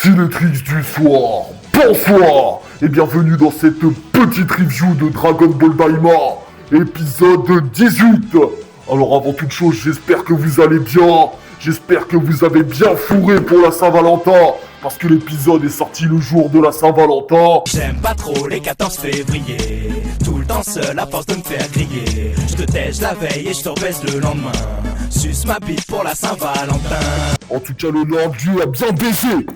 Cinétrix du soir, bonsoir et bienvenue dans cette petite review de Dragon Ball Daima, épisode 18. Alors avant toute chose, j'espère que vous allez bien, j'espère que vous avez bien fourré pour la Saint-Valentin, parce que l'épisode est sorti le jour de la Saint-Valentin. J'aime pas trop les 14 février, tout le temps seul à force de me faire griller. Je te tèche la veille et je te rebaisse le lendemain, suce ma bite pour la Saint-Valentin. En tout cas, le Dieu a bien baisé.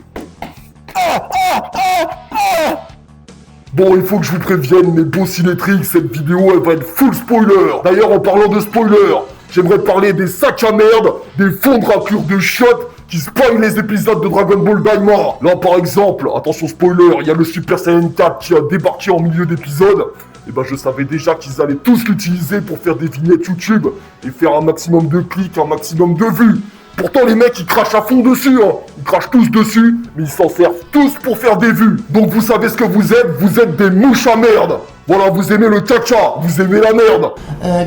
Bon, il faut que je vous prévienne, mes beaux Cinétrix, cette vidéo, elle va être full spoiler. D'ailleurs, en parlant de spoiler, j'aimerais parler des sacs à merde, des fonds de raclure de chiottes qui spoilent les épisodes de Dragon Ball Daima. Là, par exemple, attention spoiler, il y a le Super Saiyan 4 qui a débarqué en milieu d'épisode. Et ben, je savais déjà qu'ils allaient tous l'utiliser pour faire des vignettes YouTube et faire un maximum de clics, un maximum de vues. Pourtant, les mecs, ils crachent à fond dessus, hein. Ils crachent tous dessus, mais ils s'en servent tous pour faire des vues. Donc, vous savez ce que vous êtes des mouches à merde. Voilà, vous aimez le caca, vous aimez la merde.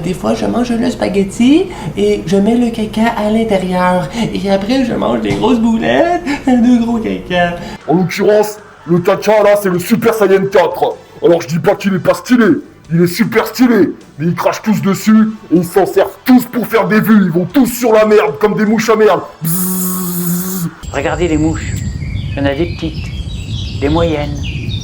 Des fois, je mange le spaghetti et je mets le caca à l'intérieur. Et après, je mange des grosses boulettes de gros caca. En l'occurrence, le caca, là, c'est le Super Saiyan 4. Alors, je dis pas qu'il est pas stylé. Il est super stylé, mais ils crachent tous dessus et ils s'en servent tous pour faire des vues. Ils vont tous sur la merde, comme des mouches à merde. Bzzz. Regardez les mouches. Il y en a des petites, des moyennes,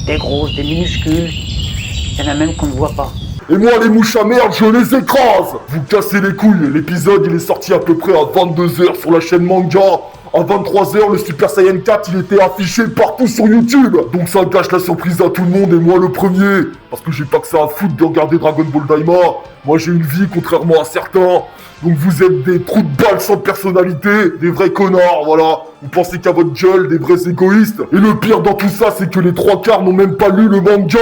des grosses, des minuscules. Il y en a même qu'on ne voit pas. Et moi, les mouches à merde, je les écrase. Vous cassez les couilles. L'épisode, il est sorti à peu près à 22h sur la chaîne Manga. À 23h, le Super Saiyan 4, il était affiché partout sur YouTube. Donc ça gâche la surprise à tout le monde, et moi le premier. Parce que j'ai pas que ça à foutre de regarder Dragon Ball Daima. Moi j'ai une vie, contrairement à certains. Donc vous êtes des trous de balles sans personnalité, des vrais connards, voilà. Vous pensez qu'à votre gueule, des vrais égoïstes. Et le pire dans tout ça, c'est que les trois quarts n'ont même pas lu le manga.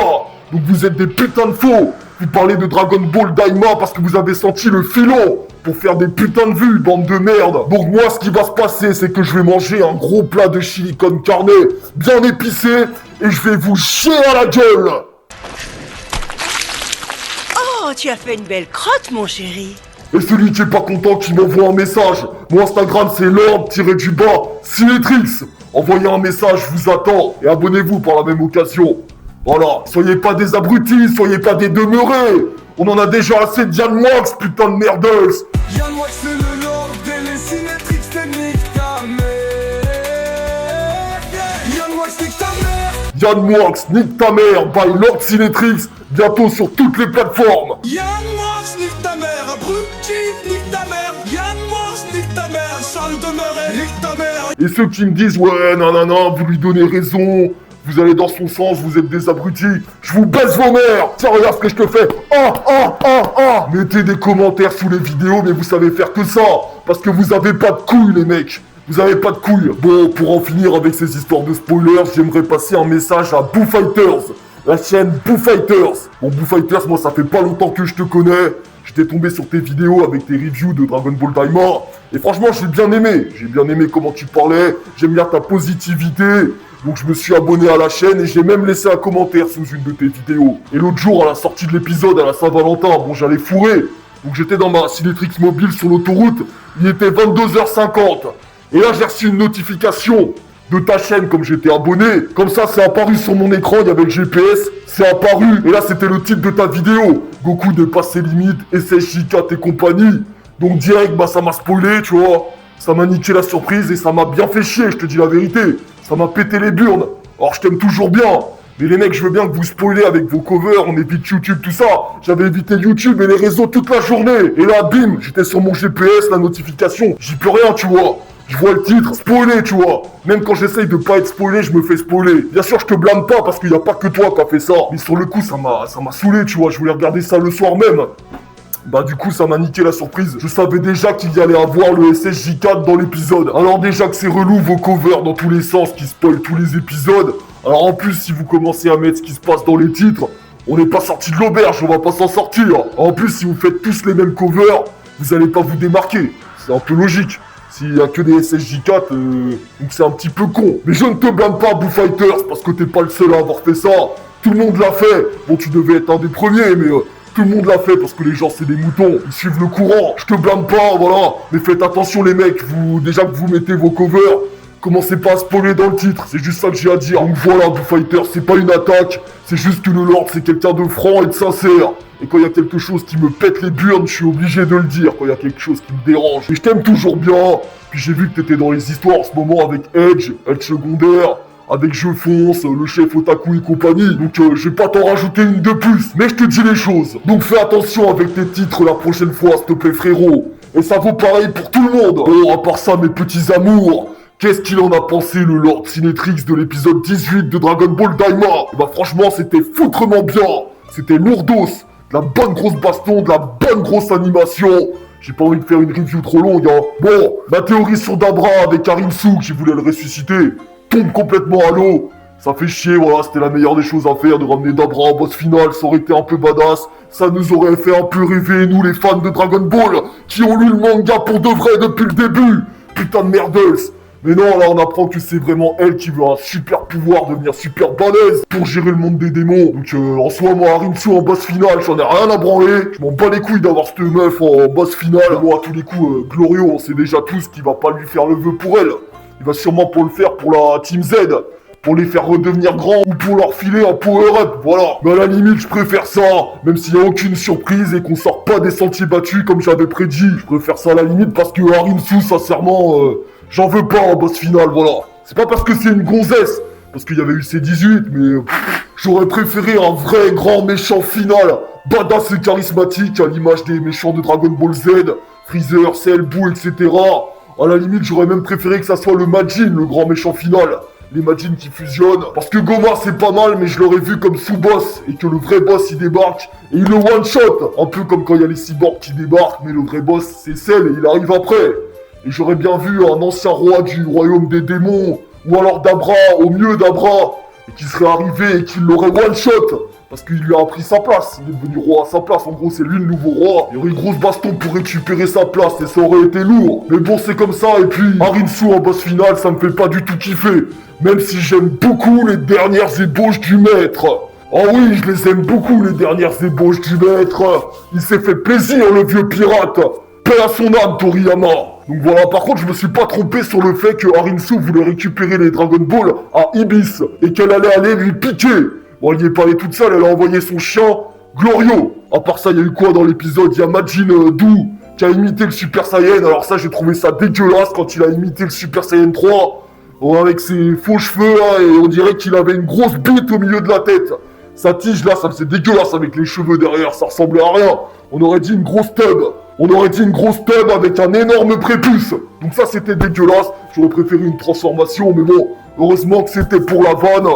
Donc vous êtes des putains de faux. Vous parlez de Dragon Ball Daima parce que vous avez senti le filon pour faire des putains de vues, bande de merde. Donc moi, ce qui va se passer, c'est que je vais manger un gros plat de chili con carne, bien épicé, et je vais vous chier à la gueule. Oh, tu as fait une belle crotte, mon chéri. Et celui qui est pas content, qui m'envoie un message. Mon Instagram, c'est Lord-du-bas Cinétrix. Envoyez un message, je vous attends, et abonnez-vous par la même occasion. Voilà, soyez pas des abrutis, soyez pas des demeurés. On en a déjà assez de Yann Wax, putain de merdeuse. Yann Wax c'est le Lord et les Cinétrix c'est nique ta mère. Yann Wax nique ta mère. Yann Wax, nique ta mère, by Lord Cinétrix, bientôt sur toutes les plateformes. Yann Wax nique ta mère, abruti, nique ta mère. Yann Wax nique ta mère, sale demeuré, nique ta mère. Et ceux qui me disent, ouais, non, vous lui donnez raison, vous allez dans son sens, vous êtes des abrutis, je vous baisse vos mères. Tiens, regarde ce que je te fais. Mettez des commentaires sous les vidéos, mais vous savez faire que ça, parce que vous avez pas de couilles, les mecs. Vous avez pas de couilles. Bon, pour en finir avec ces histoires de spoilers, j'aimerais passer un message à Boo Fighters, la chaîne Boo Fighters. Bon, Boo Fighters, moi, ça fait pas longtemps que je te connais. J'étais tombé sur tes vidéos avec tes reviews de Dragon Ball Daima. Et franchement, j'ai bien aimé. J'ai bien aimé comment tu parlais. J'aime bien ta positivité. Donc je me suis abonné à la chaîne et j'ai même laissé un commentaire sous une de tes vidéos. Et l'autre jour, à la sortie de l'épisode, à la Saint-Valentin, bon, j'allais fourrer. Donc j'étais dans ma Cinétrix mobile sur l'autoroute. Il était 22h50. Et là, j'ai reçu une notification de ta chaîne comme j'étais abonné. Comme ça, c'est apparu sur mon écran, il y avait le GPS. C'est apparu. Et là, c'était le titre de ta vidéo. Goku dépasse ses limites, SSJ4 et compagnie. Donc direct, bah ça m'a spoilé, tu vois. Ça m'a niqué la surprise et ça m'a bien fait chier, je te dis la vérité. Ça m'a pété les burnes. Alors je t'aime toujours bien. Mais les mecs, je veux bien que vous spoilez avec vos covers, on évite YouTube, tout ça. J'avais évité YouTube et les réseaux toute la journée. Et là, bim, j'étais sur mon GPS, la notification. J'y peux rien, tu vois. Je vois le titre, spoilé, tu vois. Même quand j'essaye de pas être spoilé, je me fais spoiler. Bien sûr, je te blâme pas parce qu'il y a pas que toi qui a fait ça. Mais sur le coup, ça m'a saoulé, tu vois. Je voulais regarder ça le soir même. Bah du coup ça m'a niqué la surprise. Je savais déjà qu'il y allait avoir le SSJ4 dans l'épisode. Alors déjà que c'est relou vos covers dans tous les sens qui spoilent tous les épisodes. Alors en plus si vous commencez à mettre ce qui se passe dans les titres, on n'est pas sorti de l'auberge, on va pas s'en sortir. En plus si vous faites tous les mêmes covers, vous allez pas vous démarquer. C'est un peu logique. S'il y a que des SSJ4, donc c'est un petit peu con. Mais je ne te blâme pas Boo Fighters parce que t'es pas le seul à avoir fait ça. Tout le monde l'a fait. Bon tu devais être un des premiers mais... Tout le monde l'a fait parce que les gens c'est des moutons, ils suivent le courant, je te blâme pas, voilà. Mais faites attention les mecs, déjà que vous mettez vos covers, Commencez pas à spoiler dans le titre, c'est juste ça que j'ai à dire. Donc voilà, Foo Fighters, c'est pas une attaque, c'est juste que le Lord c'est quelqu'un de franc et de sincère. Et quand il y a quelque chose qui me pète les burnes, je suis obligé de le dire, quand il y a quelque chose qui me dérange. Et je t'aime toujours bien, puis j'ai vu que t'étais dans les histoires en ce moment avec Edge secondaire, avec Je Fonce, le chef Otaku et compagnie, donc je vais pas t'en rajouter une de plus, mais je te dis les choses. Donc fais attention avec tes titres la prochaine fois, s'il te plaît frérot. Et ça vaut pareil pour tout le monde. Bon, à part ça, mes petits amours, qu'est-ce qu'il en a pensé le Lord Cinétrix de l'épisode 18 de Dragon Ball Daima? Et bah franchement, c'était foutrement bien. C'était lourdos, de la bonne grosse baston, de la bonne grosse animation. J'ai pas envie de faire une review trop longue, hein. Bon, ma théorie sur Dabra avec Arinsu, qui voulait le ressusciter, tombe complètement à l'eau. Ça fait chier, voilà, c'était la meilleure des choses à faire, de ramener Dabra en boss final, ça aurait été un peu badass. Ça nous aurait fait un peu rêver, nous les fans de Dragon Ball, qui ont lu le manga pour de vrai depuis le début. Putain de merdels. Mais non, là on apprend que c'est vraiment elle qui veut un super pouvoir, devenir super balèze pour gérer le monde des démons. Donc en soi, moi, Arinsu en boss final, j'en ai rien à branler. Je m'en bats les couilles d'avoir cette meuf en boss final. Moi, à tous les coups, Glorio, on sait déjà tous qu'il va pas lui faire le vœu pour elle. Il va sûrement pas le faire pour la Team Z, pour les faire redevenir grands ou pour leur filer un power-up, voilà. Mais à la limite, je préfère ça, même s'il y a aucune surprise et qu'on sort pas des sentiers battus comme j'avais prédit. Je préfère ça à la limite parce que Arinsu, sincèrement, j'en veux pas en boss final, voilà. C'est pas parce que c'est une gonzesse, parce qu'il y avait eu C18, mais j'aurais préféré un vrai grand méchant final, badass et charismatique, à l'image des méchants de Dragon Ball Z, Freezer, Cell, Boo, etc. À la limite, j'aurais même préféré que ça soit le Majin, le grand méchant final. Les Majin qui fusionnent. Parce que Goma, c'est pas mal, mais je l'aurais vu comme sous-boss. Et que le vrai boss, il débarque. Et il le one-shot. Un peu comme quand il y a les cyborgs qui débarquent. Mais le vrai boss, c'est Cell et il arrive après. Et j'aurais bien vu un ancien roi du royaume des démons. Ou alors Dabra, au mieux Dabra. Et qui serait arrivé et qui l'aurait one-shot. Parce qu'il lui a pris sa place, il est devenu roi à sa place, en gros c'est lui le nouveau roi. Il y aurait une grosse baston pour récupérer sa place et ça aurait été lourd. Mais bon c'est comme ça et puis Arinsu en boss final ça me fait pas du tout kiffer. Même si j'aime beaucoup les dernières ébauches du maître. Oh oui je les aime beaucoup les dernières ébauches du maître. Il s'est fait plaisir le vieux pirate. Paix à son âme Toriyama. Donc voilà, par contre, je me suis pas trompé sur le fait que Arinsu voulait récupérer les Dragon Ball à Ibis et qu'elle allait aller lui piquer. Bon, elle y est pas allée toute seule, elle a envoyé son chien, Glorio. À part ça, il y a eu quoi dans l'épisode? Il y a Majin Dou qui a imité le Super Saiyan. Alors ça, j'ai trouvé ça dégueulasse quand il a imité le Super Saiyan 3. Avec ses faux cheveux, là, et on dirait qu'il avait une grosse bite au milieu de la tête. Sa tige, là, ça faisait dégueulasse avec les cheveux derrière, ça ressemblait à rien. On aurait dit une grosse tub. On aurait dit une grosse tub avec un énorme prépuce. Donc ça, c'était dégueulasse. J'aurais préféré une transformation, mais bon, heureusement que c'était pour la vanne.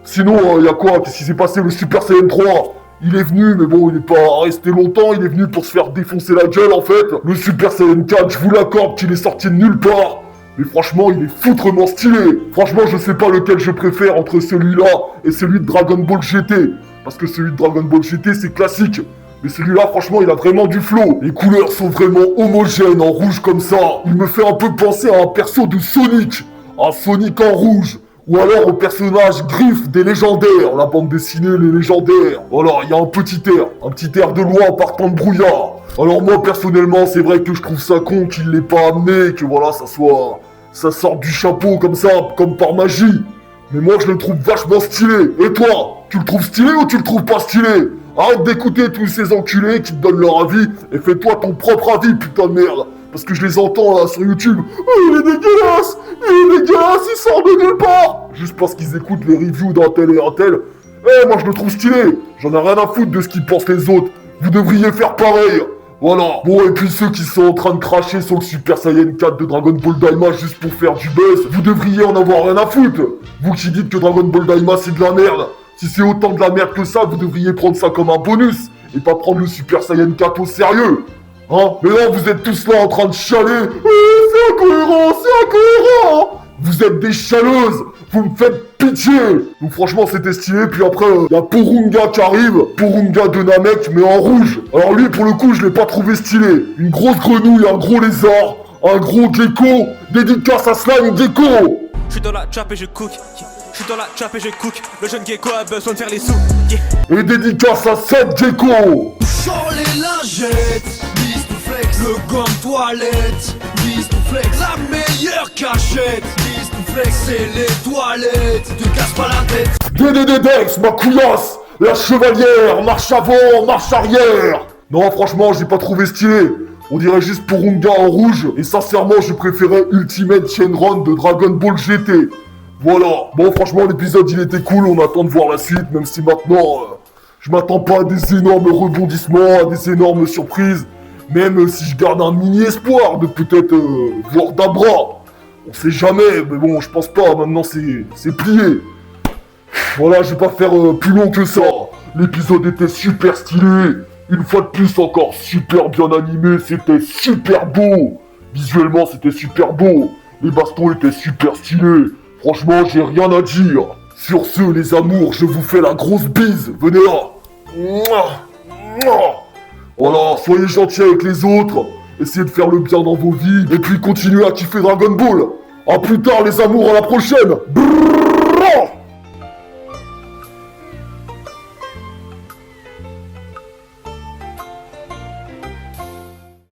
Sinon, y a quoi? Qu'est-ce qui s'est passé? Le Super Saiyan 3, il est venu, mais bon, il est pas resté longtemps. Il est venu pour se faire défoncer la gueule, en fait. Le Super Saiyan 4, je vous l'accorde qu'il est sorti de nulle part. Mais franchement, il est foutrement stylé. Franchement, je sais pas lequel je préfère entre celui-là et celui de Dragon Ball GT. Parce que celui de Dragon Ball GT, c'est classique. Mais celui-là, franchement, il a vraiment du flow. Les couleurs sont vraiment homogènes en rouge comme ça. Il me fait un peu penser à un perso de Sonic. Un Sonic en rouge. Ou alors au personnage Griff des légendaires, la bande dessinée Les Légendaires. Voilà, il y a un petit air de loi partant de brouillard. Alors moi personnellement, c'est vrai que je trouve ça con qu'il l'ait pas amené, que voilà, ça sorte du chapeau comme ça, comme par magie. Mais moi je le trouve vachement stylé. Et toi, tu le trouves stylé ou tu le trouves pas stylé? Arrête d'écouter tous ces enculés qui te donnent leur avis et fais-toi ton propre avis, putain de merde. Parce que je les entends là sur YouTube. Oh, il est dégueulasse! Il est dégueulasse, il sort de nulle part! Juste parce qu'ils écoutent les reviews d'un tel et un tel. Eh, moi je le trouve stylé! J'en ai rien à foutre de ce qu'ils pensent les autres. Vous devriez faire pareil! Voilà. Bon, et puis ceux qui sont en train de cracher sur le Super Saiyan 4 de Dragon Ball Daima juste pour faire du buzz, vous devriez en avoir rien à foutre! Vous qui dites que Dragon Ball Daima c'est de la merde! Si c'est autant de la merde que ça, vous devriez prendre ça comme un bonus et pas prendre le Super Saiyan 4 au sérieux. Hein? Mais là, vous êtes tous là en train de chialer. C'est incohérent, c'est incohérent. Vous êtes des chialeuses. Vous me faites pitié. Donc franchement, c'était stylé. Puis après, y a Porunga qui arrive. Porunga de Namek, mais en rouge. Alors lui, pour le coup, je l'ai pas trouvé stylé. Une grosse grenouille, un gros lézard, un gros gecko. Dédicace à Slime Gecko. Je suis dans la trap et je cook. Je suis dans la trap et je cook. Le jeune gecko a besoin de faire les sous. Et dédicace à Seth Gecko. Sors les lingettes, Miss to Flex. Le gant de toilette, Miss to Flex. La meilleure cachette, Miss to Flex. réflexe, c'est les toilettes. Tu casses pas la tête. DDDDEX, ma couillasse! La chevalière, marche avant, marche arrière! Non, franchement, j'ai pas trouvé stylé. On dirait juste Porunga en rouge. Et sincèrement, je préférais Ultimate Shenron de Dragon Ball GT. Voilà. Bon, franchement, l'épisode, il était cool. On attend de voir la suite, même si maintenant, je m'attends pas à des énormes rebondissements, à des énormes surprises. Même si je garde un mini espoir de peut-être voir Dabra. On sait jamais, mais bon, je pense pas. Maintenant, c'est plié. Voilà, je vais pas faire plus long que ça. L'épisode était super stylé. Une fois de plus encore, super bien animé. C'était super beau. Visuellement, c'était super beau. Les bastons étaient super stylés. Franchement, j'ai rien à dire. Sur ce, les amours, je vous fais la grosse bise. Venez là. Mouah. Mouah. Voilà, soyez gentils avec les autres. Essayez de faire le bien dans vos vies. Et puis continuez à kiffer Dragon Ball. A plus tard, les amours, à la prochaine. Brrr.